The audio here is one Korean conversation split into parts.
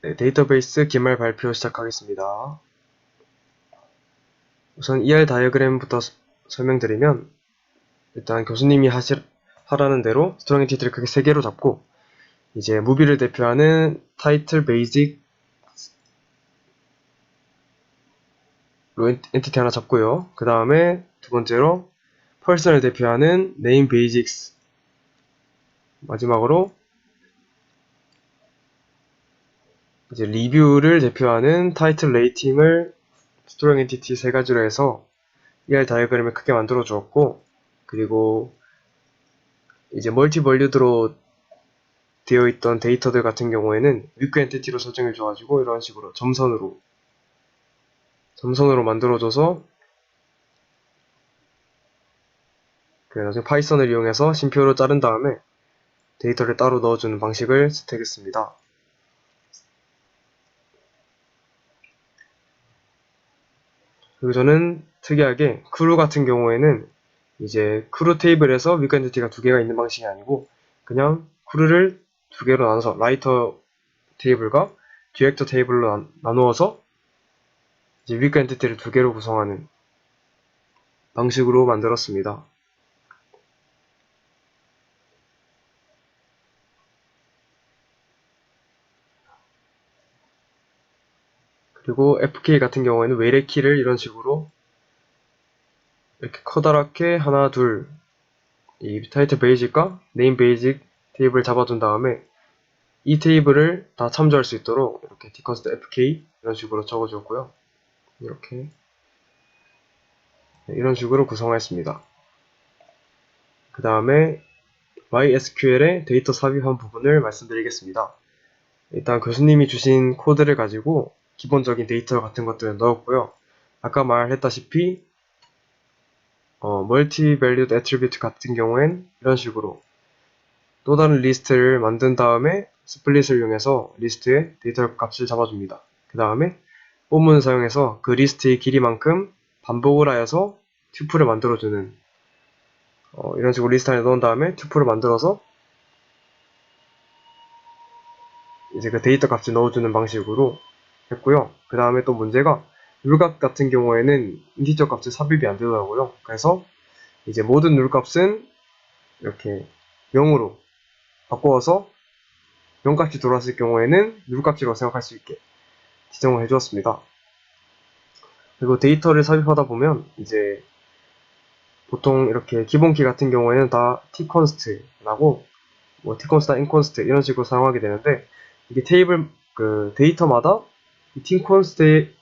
네, 데이터베이스 기말 발표 시작하겠습니다. 우선 ER 다이어그램부터 설명드리면, 일단 교수님이 하라는 대로 스트롱 엔티티를 크게 3개로 잡고, 이제 무비를 대표하는 타이틀 베이직 로 엔티티 하나 잡고요. 그 다음에 두 번째로 펄슨을 대표하는 네임 베이직스, 마지막으로 이제 리뷰를 대표하는 타이틀 레이팅을 스트롱 엔티티 3가지로 해서 ER 다이어그램을 크게 만들어 주었고, 그리고 이제 멀티 벌류드로 되어 있던 데이터들 같은 경우에는 위크 엔티티로 설정해 줘가지고 이런 식으로 점선으로 만들어줘서 나중에 파이썬을 이용해서 쉼표로 자른 다음에 데이터를 따로 넣어주는 방식을 선택했습니다. 그리고 저는 특이하게 크루 같은 경우에는 이제 크루 테이블에서 위크 엔티티가 2개가 있는 방식이 아니고 그냥 크루를 2개로 나눠서 라이터 테이블과 디렉터 테이블로 나누어서 이제 위크 엔티티를 2개로 구성하는 방식으로 만들었습니다. 그리고 FK 같은 경우에는 외래 키를 이런 식으로 이렇게 커다랗게 하나, 둘, 이 타이틀 베이직과 네임 베이직 테이블을 잡아둔 다음에 이 테이블을 다 참조할 수 있도록 이렇게 dconst fk 이런 식으로 적어주었고요. 이렇게 이런 식으로 구성했습니다. 그 다음에 MySQL의 데이터 삽입한 부분을 말씀드리겠습니다. 일단 교수님이 주신 코드를 가지고 기본적인 데이터 같은 것들을 넣었고요. 아까 말했다시피 멀티-valued attribute 같은 경우엔 이런 식으로 또 다른 리스트를 만든 다음에 스플릿을 이용해서 리스트에 데이터 값을 잡아줍니다. 그 다음에 본문을 사용해서 그 리스트의 길이만큼 반복을 하여서 튜플을 만들어주는 이런 식으로 리스트 안에 넣은 다음에 튜플을 만들어서 이제 그 데이터 값을 넣어주는 방식으로 했고요. 그 다음에 또 문제가 룰값 같은 경우에는 인티저 값을 삽입이 안 되더라고요. 그래서 이제 모든 룰값은 이렇게 0으로 바꾸어서 0값이 들어왔을 경우에는 룰값이라고 생각할 수 있게 지정을 해주었습니다. 그리고 데이터를 삽입하다 보면 이제 보통 이렇게 기본키 같은 경우에는 다 tconst라고 뭐 tconst, inconst 이런 식으로 사용하게 되는데 이게 테이블 데이터마다 이 tconst의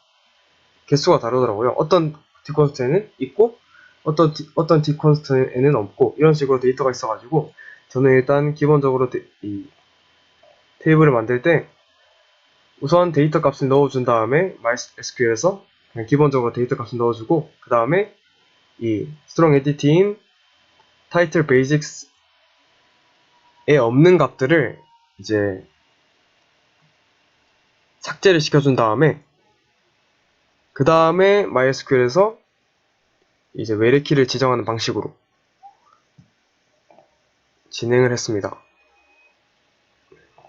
개수가 다르더라고요. 어떤 tconst에는 있고 어떤 tconst에는 없고 이런 식으로 데이터가 있어가지고 저는 일단 기본적으로 이 테이블을 만들 때 우선 데이터 값을 넣어준 다음에 MySQL에서 그냥 기본적으로 데이터 값을 넣어주고 그 다음에 이 스트롱 엔티티인 타이틀 베이직스에 없는 값들을 이제 삭제를 시켜준 다음에 그 다음에 MySQL에서 이제 외래키를 지정하는 방식으로 진행을 했습니다.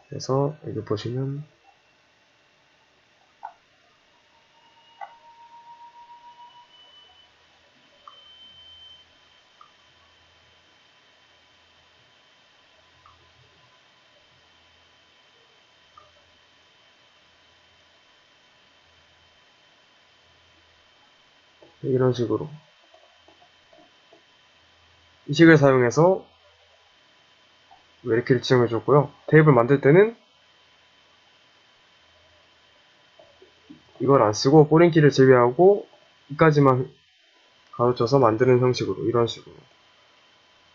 그래서 여기 보시면 이런 식으로 이 식을 사용해서 외래키를 지정해줬고요. 테이블 만들 때는 이걸 안 쓰고 포린키를 제외하고 이까지만 가로쳐서 만드는 형식으로 이런 식으로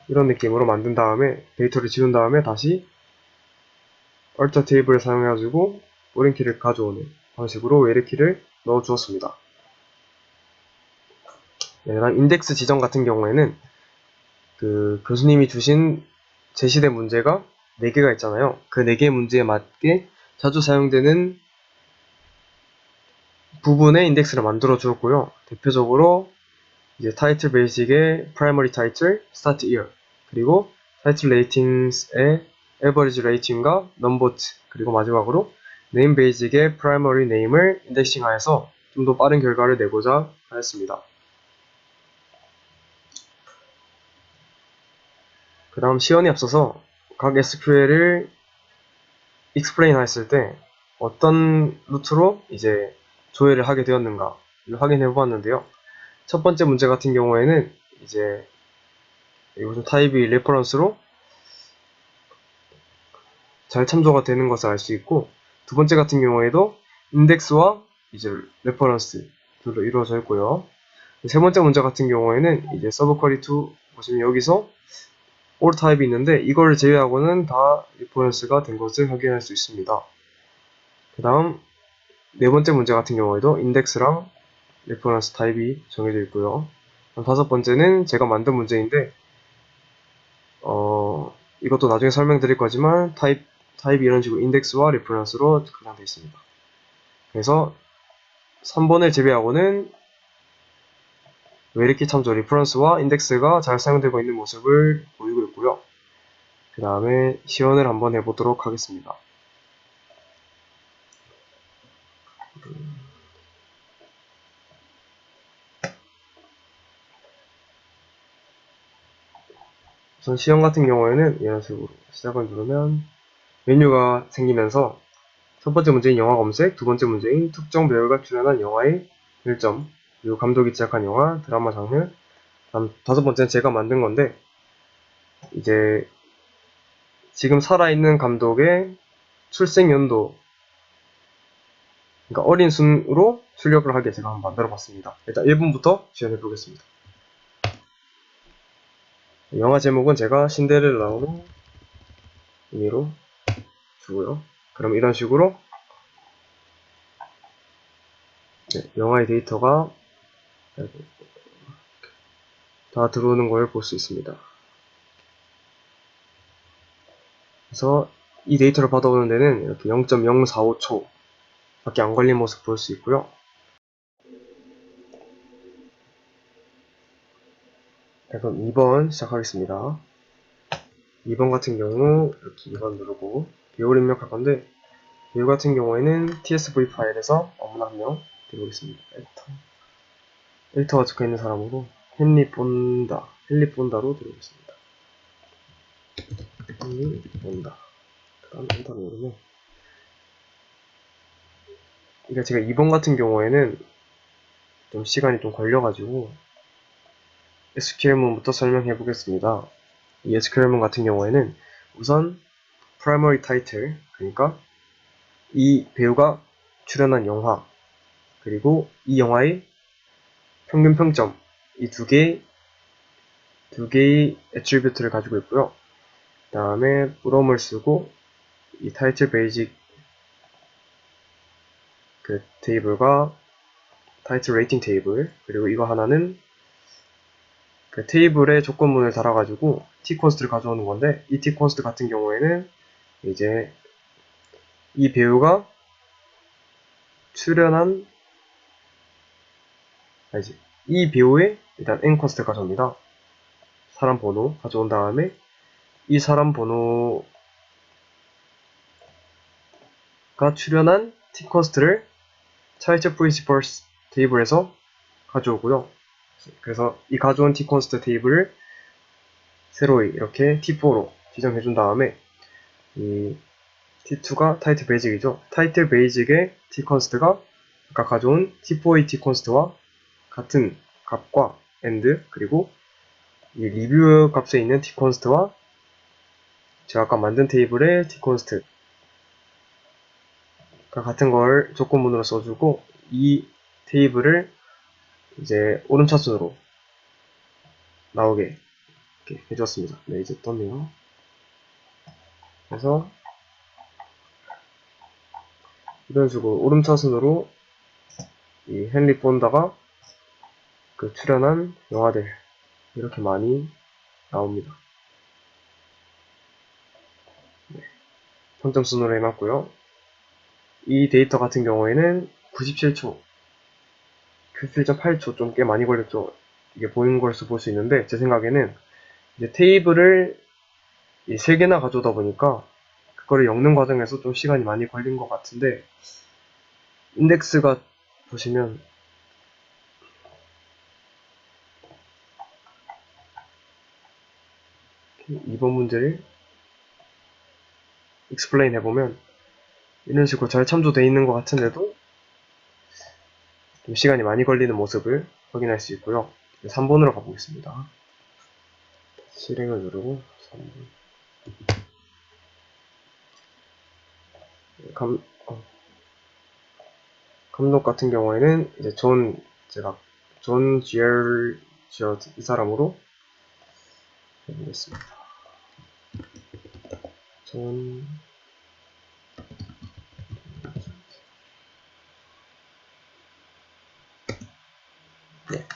이런 느낌으로 만든 다음에 데이터를 지운 다음에 다시 얼터 테이블을 사용해가지고 포린키를 가져오는 방식으로 외래키를 넣어 주었습니다. 네, 그다음 인덱스 지정 같은 경우에는 그 교수님이 주신 제시된 문제가 4개가 있잖아요. 그 4개의 문제에 맞게 자주 사용되는 부분의 인덱스를 만들어 주었고요. 대표적으로 이제 타이틀 베이직의 프라이머리 타이틀, 스타트 이어, 그리고 타이틀 레이팅스의 에버리지 레이팅과 넘버트, 그리고 마지막으로 네임 베이직의 프라이머리 네임을 인덱싱하여서 좀 더 빠른 결과를 내고자 하였습니다. 그 다음 시연에 앞서서 각 SQL을 explain 하였을 때 어떤 루트로 이제 조회를 하게 되었는가를 확인해 보았는데요. 첫 번째 문제 같은 경우에는 이제 요즘 타입이 레퍼런스로 잘 참조가 되는 것을 알 수 있고, 두 번째 같은 경우에도 인덱스와 이제 레퍼런스들로 이루어져 있고요. 세 번째 문제 같은 경우에는 이제 서브 쿼리 2 보시면 여기서 all 타입이 있는데 이걸 제외하고는 다 레퍼런스가 된 것을 확인할 수 있습니다. 그 다음 네 번째 문제 같은 경우에도 인덱스랑 레퍼런스 타입이 정해져 있고요. 다섯 번째는 제가 만든 문제인데 이것도 나중에 설명드릴 거지만 타입이 이런 식으로 인덱스와 레퍼런스로 구성되어 있습니다. 그래서 3번을 제외하고는 웨리키 참조 레퍼런스와 인덱스가 잘 사용되고 있는 모습을 보이고 있고요. 그 다음에 시연을 한번 해보도록 하겠습니다. 우선 시연 같은 경우에는 이런 식으로 시작을 누르면 메뉴가 생기면서 첫 번째 문제인 영화 검색, 두 번째 문제인 특정 배우가 출연한 영화의 1점, 그리고 감독이 제작한 영화, 드라마 장르, 다음 다섯 번째는 제가 만든 건데 이제 지금 살아있는 감독의 출생 연도, 그러니까 어린 순으로 출력을 하게 제가 한번 만들어 봤습니다. 일단 1분부터 지원해 보겠습니다. 영화 제목은 제가 신데렐라로 의미로 주고요. 그럼 이런 식으로 영화의 데이터가 다 들어오는 걸 볼 수 있습니다. 그래서 이 데이터를 받아오는 데는 이렇게 0.045초 밖에 안 걸린 모습 볼 수 있고요. 그럼 2번 시작하겠습니다. 2번 같은 경우 이렇게 2번 누르고 배우를 입력할 건데 배우 같은 경우에는 tsv 파일에서 아무나 한 명 들어오겠습니다. 에디터가 적혀있는 사람으로 헨리 본다로 들어오겠습니다. 헨리 본다. 그 다음 엔터를 누르면 그러니까 제가 2번 같은 경우에는 좀 시간이 좀 걸려가지고 SQL문부터 설명해 보겠습니다. 이 SQL문 같은 경우에는 우선 primary title, 그러니까 이 배우가 출연한 영화, 그리고 이 영화의 평균 평점, 이 두 개의 애트리뷰트를 가지고 있고요. 그 다음에 from을 쓰고 이 타이틀 베이직 그 테이블과 타이틀 레이팅 테이블, 그리고 이거 하나는 그 테이블에 조건문을 달아가지고 tconst를 가져오는 건데, 이 tconst 같은 경우에는 이제 이 배우가 출연한 이 배우의 일단 nconst를 가져옵니다. 사람 번호 가져온 다음에 이 사람 번호가 출연한 tconst를 차이체 principals 테이블에서 가져오고요. 그래서 이 가져온 tconst 테이블을 새로이 이렇게 t4로 지정해 준 다음에 이 t2가 타이틀 베이직이죠. 타이틀 베이직의 tconst가 아까 가져온 t4의 tconst와 같은 값과 and, 그리고 이 리뷰 값에 있는 tconst와 제가 아까 만든 테이블의 tconst가 같은 걸 조건문으로 써주고, 이 테이블을 이제 오름차순으로 나오게 이렇게 해줬습니다. 네, 이제 떴네요. 그래서 이런 식으로 오름차순으로 이 헨리 본다가 그 출연한 영화들 이렇게 많이 나옵니다. 네, 평점순으로 해놨고요. 이 데이터 같은 경우에는 97초, 97.8초 좀 꽤 많이 걸렸죠. 이게 보이는 걸서 볼 수 있는데, 제 생각에는 이제 테이블을 이 3개나 가져오다 보니까 그거를 엮는 과정에서 좀 시간이 많이 걸린 것 같은데, 인덱스가 보시면 2번 문제를 explain 해보면 이런 식으로 잘 참조되어 있는 것 같은데도 좀 시간이 많이 걸리는 모습을 확인할 수 있고요. 3번으로 가보겠습니다. 실행을 누르고 3번. 감독 같은 경우에는 이제 존 GR 이 사람으로 해보겠습니다. 네.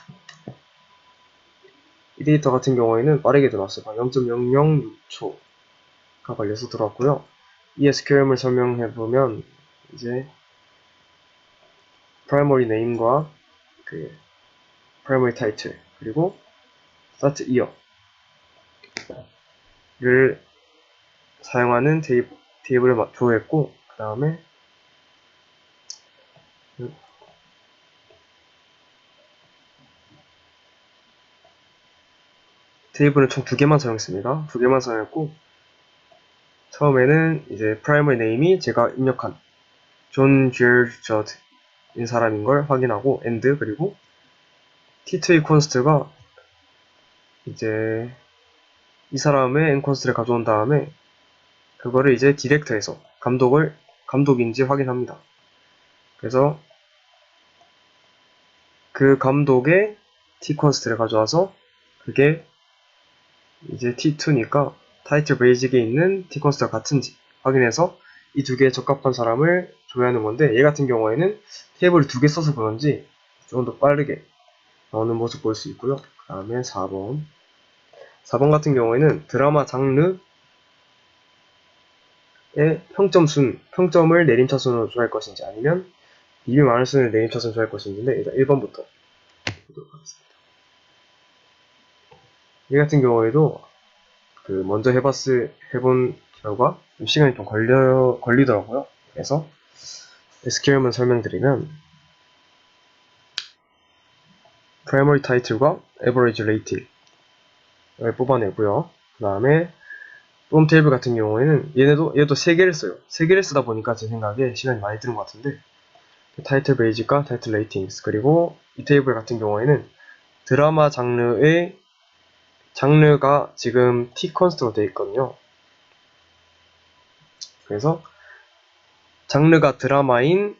이 데이터 같은 경우에는 빠르게 들어왔어요. 0.006초가 걸려서 들어왔고요. 이 SQL을 설명해보면 이제 primary name과 그 primary title 그리고 start year를 사용하는 테이블을 조회했고, 그 다음에 테이블은 총 2개만 사용했습니다. 2개만 사용했고, 처음에는 이제 primary name이 제가 입력한 존 지얼저드인 사람인 걸 확인하고 and 그리고 t2의 const가 이제 이 사람의 nconst를 가져온 다음에 그거를 이제 디렉터에서 감독인지 확인합니다. 그래서 그 감독의 tconst를 가져와서 그게 이제 t2니까 타이틀 베이직에 있는 tconst가 같은지 확인해서 이 2개에 적합한 사람을 조회하는 건데, 얘 같은 경우에는 테이블을 2개 써서 그런지 좀 더 빠르게 나오는 모습 볼 수 있고요. 그 다음에 4번 같은 경우에는 드라마 장르의 평점을 내림차순으로 조회할 것인지 아니면 리뷰 많은 순을 내림차순으로 조회할 것인지인데, 일단 1번부터 보도록 하겠습니다. 얘 같은 경우에도 먼저 해본 결과 시간이 좀 걸리더라고요. 그래서 SQL만 설명드리면 primary title과 average rate를 뽑아내고요. 그 다음에 롬 테이블 같은 경우에는 얘도 3개를 써요. 3개를 쓰다 보니까 제 생각에 시간이 많이 드는 것 같은데, 타이틀 베이직과 타이틀 레이팅스, 그리고 이 테이블 같은 경우에는 드라마 장르가 지금 tconst로 되어 있거든요. 그래서 장르가 드라마인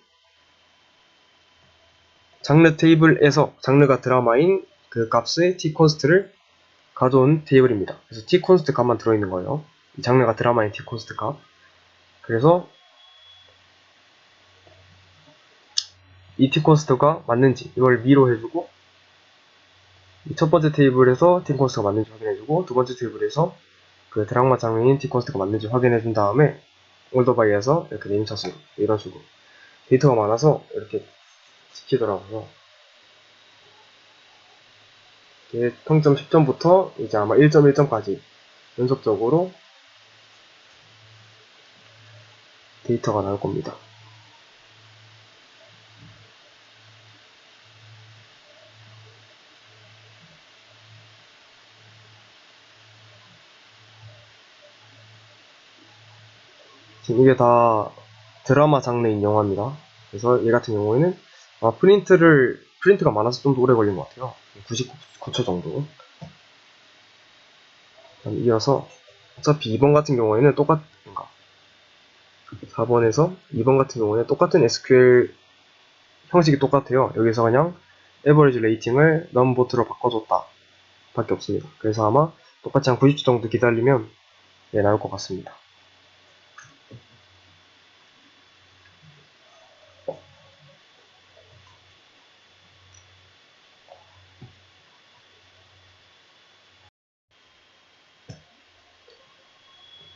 장르 테이블에서 장르가 드라마인 그 값의 tconst를 가져온 테이블입니다. 그래서 tconst 값만 들어있는 거예요. 이 장르가 드라마인 tconst 값. 그래서 이 tconst가 맞는지 이걸 미로 해주고, 이 첫 번째 테이블에서 tconst가 맞는지 확인해주고, 두 번째 테이블에서 그 드라마 장르인 tconst가 맞는지 확인해준 다음에 올더바이에서 이렇게 네임차수 이런 식으로 데이터가 많아서 이렇게 지키더라고요. 평점 10점부터 이제 아마 1.1점까지 연속적으로 데이터가 나올 겁니다. 지금 이게 다 드라마 장르인 영화입니다. 그래서 얘 같은 경우에는 프린트가 많아서 좀 더 오래 걸린 것 같아요. 99초 정도. 이어서 어차피 2번 같은 경우에는 4번에서 2번 같은 경우에 똑같은 SQL 형식이 똑같아요. 여기서 그냥 에버리지 레이팅을 넘보트로 바꿔줬다 밖에 없습니다. 그래서 아마 똑같이 한 90초 정도 기다리면 나올 것 같습니다.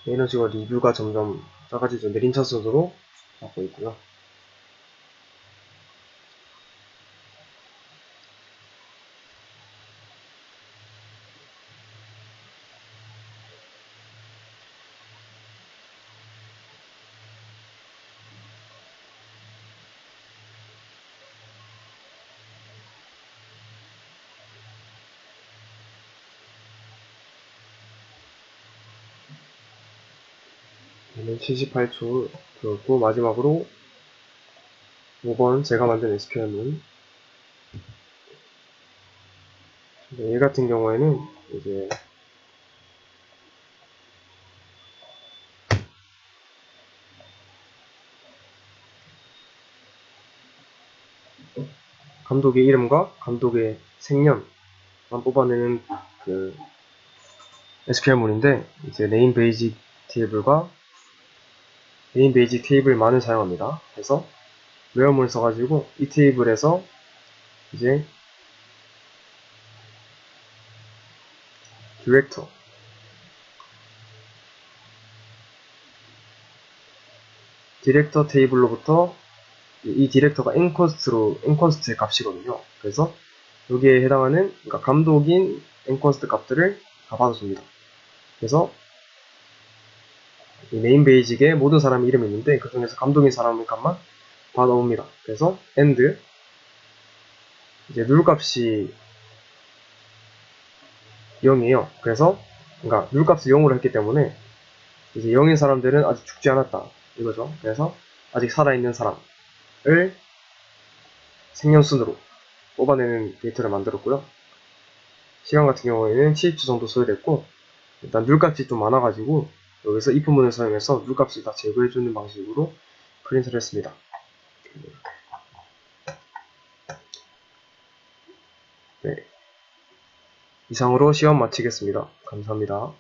이런 식으로 리뷰가 점점 작아지죠. 내림차순으로 가고 있고요. 저는 78초 들었고, 마지막으로 5번 제가 만든 SQL문. 얘 같은 경우에는 이제 감독의 이름과 감독의 생년만 뽑아내는 그 SQL문인데, 이제 네임 베이직 테이블과 네임 베이직 테이블만을 사용합니다. 그래서 where문을 써가지고 이 테이블에서 이제 디렉터 테이블로부터 이 디렉터가 엔컨스트의 값이거든요. 그래서 여기에 해당하는, 그러니까 감독인 엔컨스트 값들을 다 받아줍니다. 그래서 이 네임 베이직에 모든 사람 이름이 있는데 그 중에서 감독인 사람 값만 받아옵니다. 그래서 end 이제 누르 값이 0이에요. 그래서 그러니까 누르 값을 0으로 했기 때문에 이제 0인 사람들은 아직 죽지 않았다 이거죠. 그래서 아직 살아있는 사람을 생년순으로 뽑아내는 데이터를 만들었고요. 시간 같은 경우에는 70초 정도 소요됐고, 일단 누르값이 좀 많아가지고 여기서 if문을 사용해서 누르값을 다 제거해주는 방식으로 프린트를 했습니다. 네, 이상으로 시험 마치겠습니다. 감사합니다.